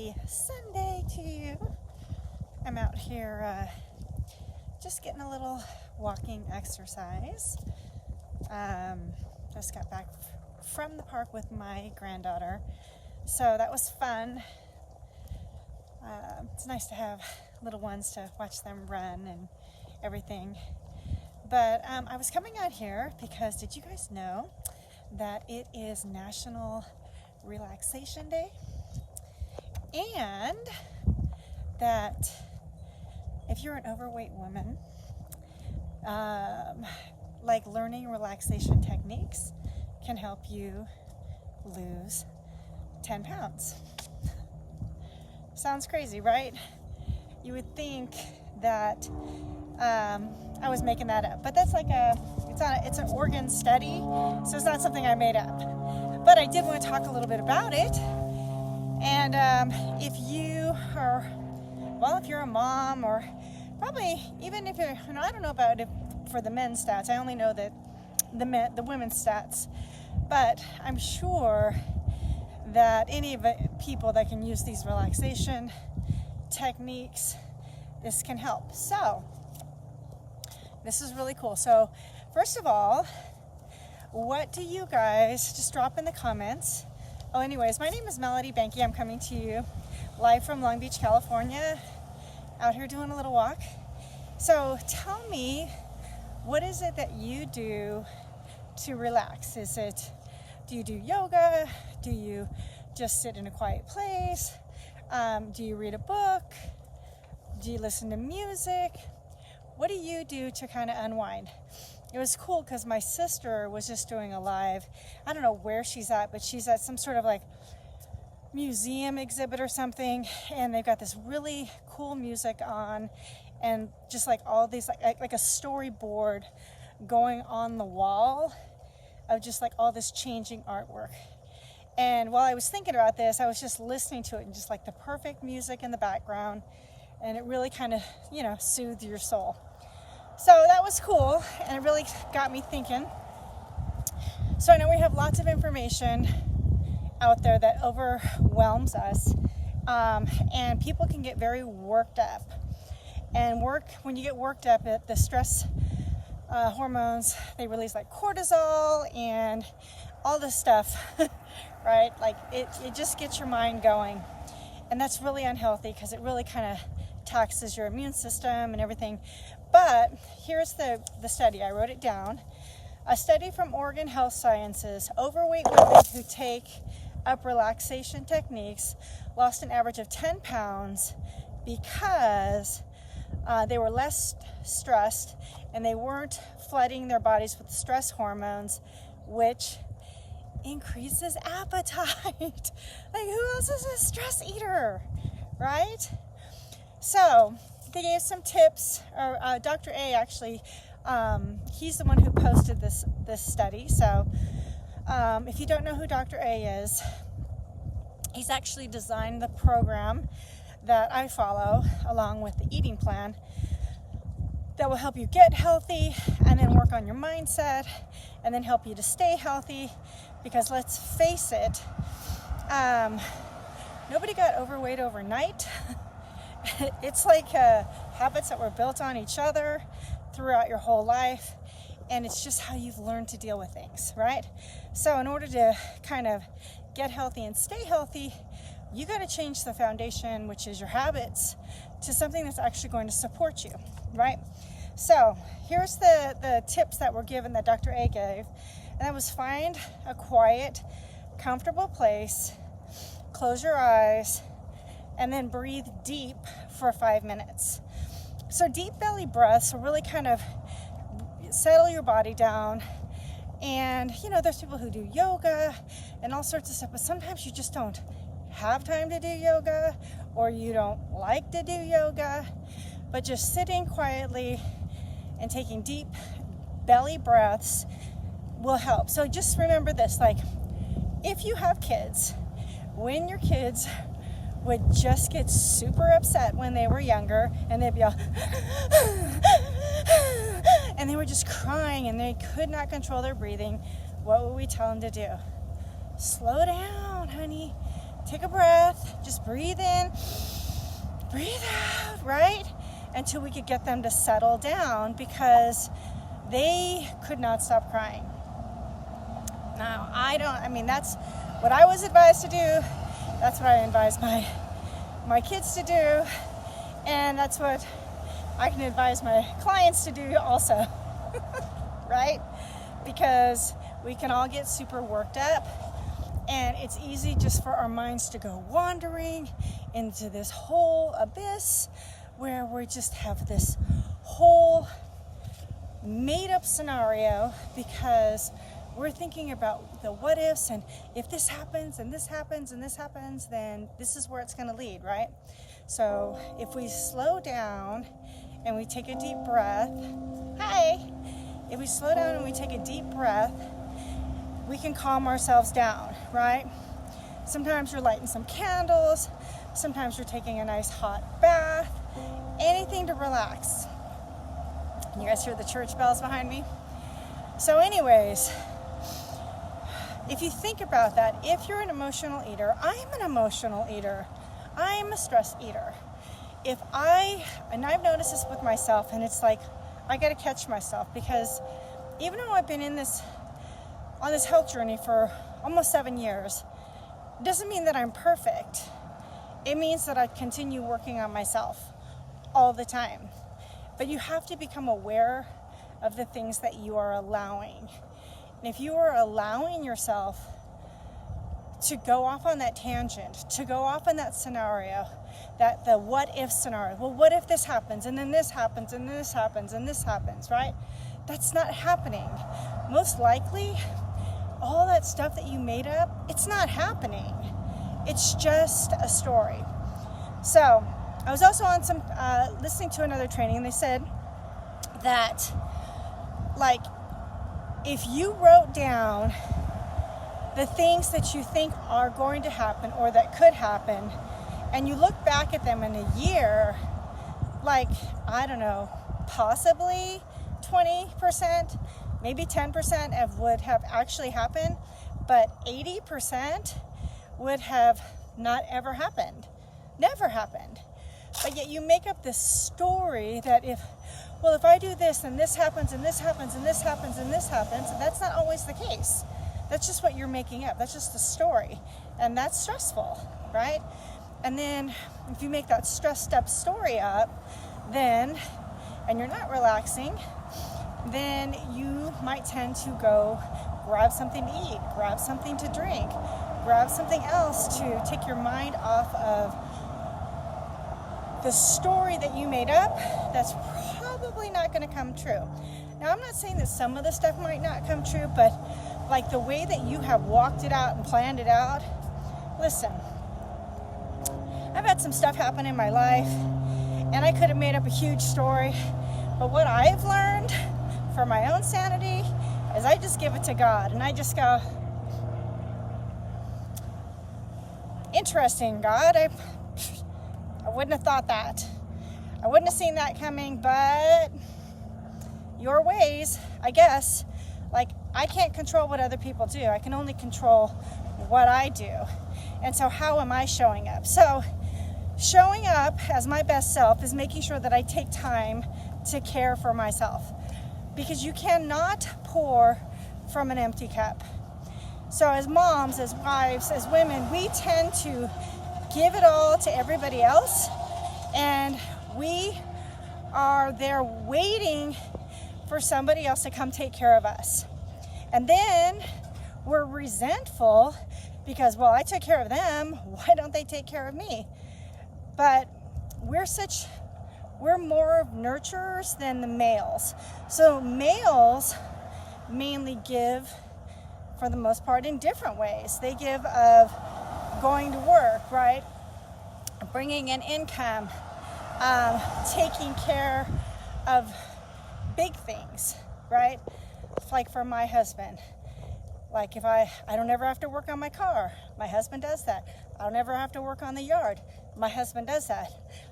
Happy Sunday to you. I'm out here just getting a little walking exercise. Just got back from the park with my granddaughter, so that was fun. It's nice to have little ones to watch them run and everything. But I was coming out here because did you guys know that it is National Relaxation Day? And that if you're an overweight woman, like learning relaxation techniques can help you lose 10 pounds. Sounds crazy, right? You would think that I was making that up, but that's like it's an organ study, so it's not something I made up. But I did want to talk a little bit about it. And if you're a mom, or probably even if you're, I don't know about it for the men's stats. I only know that the women's stats, but I'm sure that any of the people that can use these relaxation techniques, this can help. So this is really cool. So first of all, what do you guys, just drop in the comments. Oh, anyways, my name is Melody Banky. I'm coming to you live from Long Beach, California, out here doing a little walk. So tell me, what is it that you do to relax? Do you do yoga? Do you just sit in a quiet place? Do you read a book? Do you listen to music? What do you do to kind of unwind? It was cool because my sister was just doing a live. I don't know where she's at, but she's at some sort of like museum exhibit or something, and they've got this really cool music on, and just like all these like a storyboard going on the wall of just like all this changing artwork. And while I was thinking about this, I was just listening to it and just like the perfect music in the background, and it really kind of, soothed your soul. So that was cool, and it really got me thinking. So I know we have lots of information out there that overwhelms us, and people can get very worked up. And when you get worked up, the stress hormones, they release like cortisol and all this stuff, right? Like it just gets your mind going, and that's really unhealthy because it really kind of taxes your immune system and everything. But here's the study. I wrote it down. A study from Oregon Health Sciences. Overweight women who take up relaxation techniques lost an average of 10 pounds because they were less stressed and they weren't flooding their bodies with stress hormones, which increases appetite. Like, who else is a stress eater, right? So they gave some tips, or Dr. A actually, he's the one who posted this study. So if you don't know who Dr. A is, he's actually designed the program that I follow along with the eating plan that will help you get healthy and then work on your mindset and then help you to stay healthy. Because let's face it, nobody got overweight overnight. It's like habits that were built on each other throughout your whole life, and it's just how you've learned to deal with things, right? So in order to kind of get healthy and stay healthy, you got to change the foundation, which is your habits, to something that's actually going to support you, right? So here's the tips that were given that Dr. A gave, and that was find a quiet, comfortable place, close your eyes, and then breathe deep for 5 minutes. So deep belly breaths will really kind of settle your body down. And, there's people who do yoga and all sorts of stuff, but sometimes you just don't have time to do yoga, or you don't like to do yoga. But just sitting quietly and taking deep belly breaths will help. So just remember this, like if you have kids, when your kids would just get super upset when they were younger, and they'd be all and they were just crying and they could not control their breathing, what would we tell them to do? Slow down, honey. take a breath, just breathe in, breathe out, right? Until we could get them to settle down, because they could not stop crying. Now, that's what I was advised to do. That's what I advise my kids to do. And that's what I can advise my clients to do also, right? Because we can all get super worked up, and it's easy just for our minds to go wandering into this whole abyss where we just have this whole made up scenario, because we're thinking about the what ifs, and if this happens and this happens and this happens, then this is where it's going to lead, right? So if we slow down and we take a deep breath, if we slow down and we take a deep breath, we can calm ourselves down, right? Sometimes you're lighting some candles, sometimes you're taking a nice hot bath, anything to relax. You guys hear the church bells behind me? So anyways, if you think about that, if you're an emotional eater, I'm an emotional eater. I'm a stress eater. And I've noticed this with myself, and it's like, I got to catch myself, because even though I've been on this health journey for almost 7 years, it doesn't mean that I'm perfect. It means that I continue working on myself all the time. But you have to become aware of the things that you are allowing. And if you are allowing yourself to go off on that tangent, to go off in that scenario, that the what if scenario, well, what if this happens, and then this happens, and this happens, and this happens, right? That's not happening. Most likely, all that stuff that you made up, it's not happening. It's just a story. So I was also on listening to another training, and they said that, like, if you wrote down the things that you think are going to happen or that could happen, and you look back at them in a year, like, I don't know, possibly 20%, maybe 10% of would have actually happened, but 80% would have not ever happened, never happened. But yet you make up this story that if I do this, and this happens, and this happens, and this happens, and this happens, and that's not always the case. That's just what you're making up. That's just a story. And that's stressful, right? And then if you make that stressed up story up, and you're not relaxing, then you might tend to go grab something to eat, grab something to drink, grab something else to take your mind off of the story that you made up that's probably not going to come true. Now, I'm not saying that some of the stuff might not come true, but like the way that you have walked it out and planned it out, listen, I've had some stuff happen in my life, and I could have made up a huge story, but what I've learned for my own sanity is I just give it to God, and I just go, interesting, God, I wouldn't have thought that. I wouldn't have seen that coming, but your ways, I guess. Like, I can't control what other people do. I can only control what I do. And so how am I showing up? So showing up as my best self is making sure that I take time to care for myself. Because you cannot pour from an empty cup. So as moms, as wives, as women, we tend to give it all to everybody else, and we are there waiting for somebody else to come take care of us. And then we're resentful because, well, I took care of them, why don't they take care of me? But we're more nurturers than the males. So males mainly give, for the most part, in different ways. They give of going to work, right? Bringing in income, taking care of big things, right? Like for my husband, like if I don't ever have to work on my car, my husband does that. I don't ever have to work on the yard, my husband does that.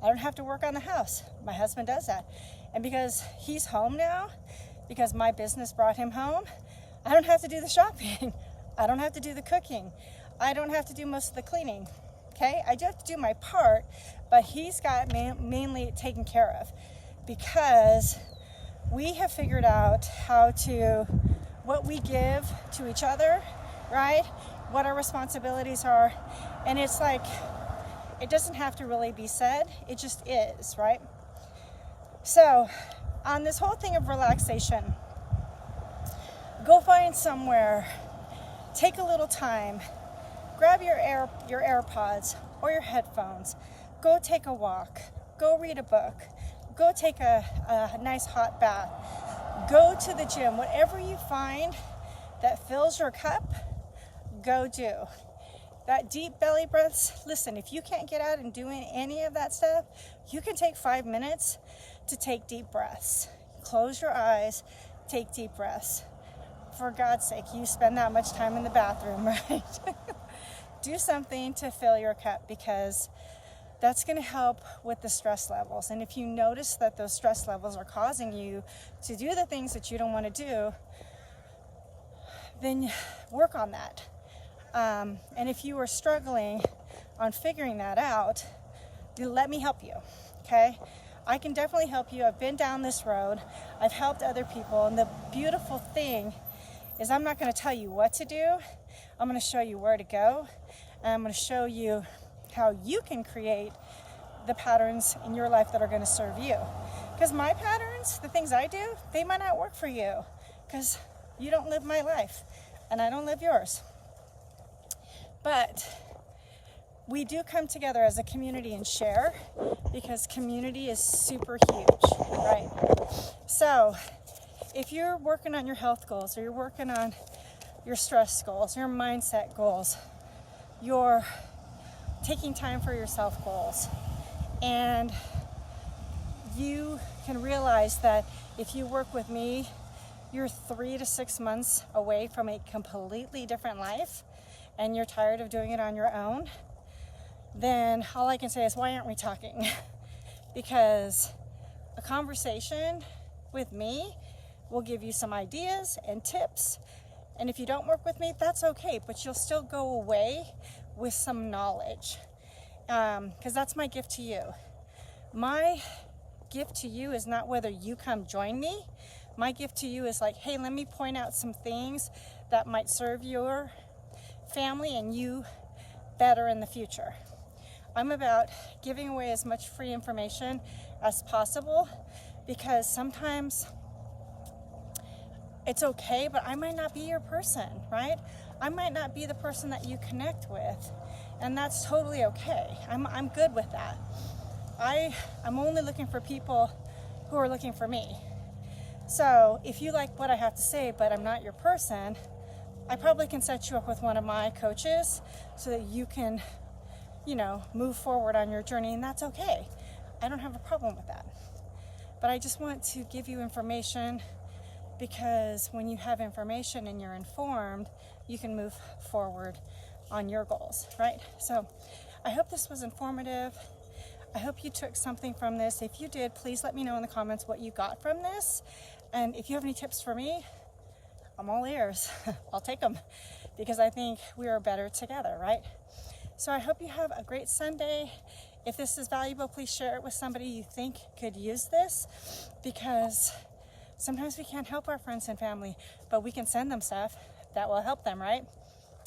I don't have to work on the house, my husband does that. And because he's home now, because my business brought him home, I don't have to do the shopping. I don't have to do the cooking. I don't have to do most of the cleaning. okay? I do have to do my part, but he's got mainly taken care of, because we have figured out what we give to each other, right? What our responsibilities are. And it's like, it doesn't have to really be said, it just is, right? So, on this whole thing of relaxation, go find somewhere, take a little time, grab your AirPods or your headphones, go take a walk, go read a book, go take a nice hot bath, go to the gym. Whatever you find that fills your cup, go do. That deep belly breaths, listen, if you can't get out and do any of that stuff, you can take 5 minutes to take deep breaths. Close your eyes, take deep breaths. For God's sake, you spend that much time in the bathroom, right? Do something to fill your cup, because that's going to help with the stress levels. And if you notice that those stress levels are causing you to do the things that you don't want to do, then work on that. And if you are struggling on figuring that out, then let me help you, okay? I can definitely help you. I've been down this road. I've helped other people. And the beautiful thing is, I'm not going to tell you what to do. I'm going to show you where to go. And I'm going to show you how you can create the patterns in your life that are going to serve you. Because my patterns, the things I do, they might not work for you, because you don't live my life and I don't live yours. But we do come together as a community and share, because community is super huge, right? So if you're working on your health goals, or you're working on your stress goals, your mindset goals, your taking time for yourself goals, and you can realize that if you work with me, you're 3 to 6 months away from a completely different life, and you're tired of doing it on your own, then all I can say is, why aren't we talking? Because a conversation with me will give you some ideas and tips. And if you don't work with me, that's okay, but you'll still go away with some knowledge, because that's my gift to you. My gift to you is not whether you come join me. My gift to you is like, hey, let me point out some things that might serve your family and you better in the future. I'm about giving away as much free information as possible, because sometimes it's okay, but I might not be your person, right? I might not be the person that you connect with, and that's totally okay. I'm good with that. I'm only looking for people who are looking for me. So if you like what I have to say, but I'm not your person, I probably can set you up with one of my coaches so that you can, move forward on your journey, and that's okay. I don't have a problem with that. But I just want to give you information, because when you have information and you're informed, you can move forward on your goals, right? So I hope this was informative. I hope you took something from this. If you did, please let me know in the comments what you got from this. And if you have any tips for me, I'm all ears. I'll take them, because I think we are better together, right? So I hope you have a great Sunday. If this is valuable, please share it with somebody you think could use this, because sometimes we can't help our friends and family, but we can send them stuff that will help them, right?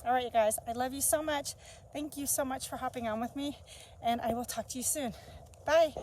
All right, you guys, I love you so much. Thank you so much for hopping on with me, and I will talk to you soon. Bye.